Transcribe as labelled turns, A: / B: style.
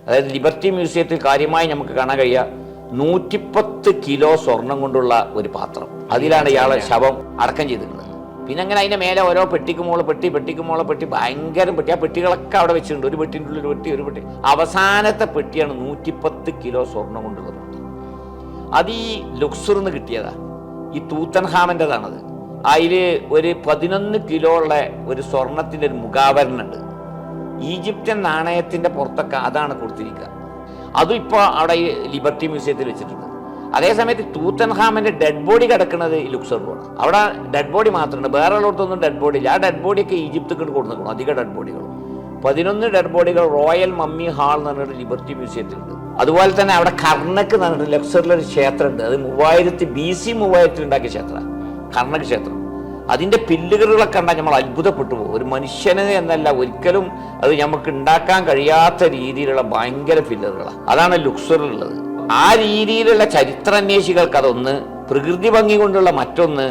A: അതായത് ലിബർട്ടി മ്യൂസിയത്തിൽ കാര്യമായി നമുക്ക് കാണാൻ കഴിയുക 110 കിലോ സ്വർണം കൊണ്ടുള്ള ഒരു പാത്രം, അതിലാണ് ഇയാളെ ശവം അടക്കം ചെയ്തിട്ടുള്ളത്. പിന്നെ അങ്ങനെ അതിൻ്റെ മേലെ ഓരോ പെട്ടിക്കുമോളെ പെട്ടി ഭയങ്കര പെട്ടി. ആ പെട്ടികളൊക്കെ അവിടെ വെച്ചിട്ടുണ്ട്. ഒരു പെട്ടിൻ്റെ ഉള്ളിൽ ഒരു പെട്ടി. അവസാനത്തെ പെട്ടിയാണ് 110 കിലോ സ്വർണം കൊണ്ടുള്ള പെട്ടി. അത് ഈ ലുക്സറിന്ന് കിട്ടിയതാ, ഈ തൂത്തൻഹാമൻ്റെതാണത്. അതിൽ ഒരു 11 കിലോ ഉള്ള ഒരു സ്വർണത്തിൻ്റെ ഒരു മുഖാവരണുണ്ട്. ഈജിപ്ഷ്യൻ നാണയത്തിൻ്റെ പുറത്തൊക്കെ അതാണ് കൊടുത്തിരിക്കുക. അതും ഇപ്പോൾ അവിടെ ഈ ലിബർട്ടി മ്യൂസിയത്തിൽ വെച്ചിട്ടുണ്ട്. അതേസമയത്ത് തൂത്തൻഹാമൻ്റെ ഡെഡ് ബോഡി കിടക്കുന്നത് ഈ ലുക്സറിലാണ്. അവിടെ ഡെഡ് ബോഡി മാത്രമുണ്ട്, വേറെ ഉള്ളിടത്തൊന്നും ഡെഡ് ബോഡി ഇല്ല. ആ ഡെഡ് ബോഡിയൊക്കെ ഈജിപ്തിൽ കൊടുക്കണം, അധിക ഡെഡ് ബോഡികളും. 11 ഡെഡ് ബോഡികൾ റോയൽ മമ്മി ഹാൾ എന്ന് പറഞ്ഞിട്ട് ലിബർട്ടി മ്യൂസിയത്തിലുണ്ട്. അതുപോലെ തന്നെ അവിടെ കർണക്ക് എന്ന് പറഞ്ഞിട്ട് ലുക്സറിലൊരു ക്ഷേത്രമുണ്ട്. അത് 3000 BC 3000 ഉണ്ടാക്കിയ ക്ഷേത്രം, കർണക്ക് ക്ഷേത്രം. അതിൻ്റെ പില്ലുകളൊക്കെ കണ്ടാൽ നമ്മൾ അത്ഭുതപ്പെട്ടു പോകും. ഒരു മനുഷ്യന് എന്നല്ല, ഒരിക്കലും അത് നമുക്ക് ഉണ്ടാക്കാൻ കഴിയാത്ത രീതിയിലുള്ള ഭയങ്കര പില്ലറുകളാണ്. അതാണ് ലുക്സറിലുള്ളത്. ആ രീതിയിലുള്ള ചരിത്രാന്വേഷികൾക്ക് അതൊന്ന്, പ്രകൃതി ഭംഗി കൊണ്ടുള്ള മറ്റൊന്ന്,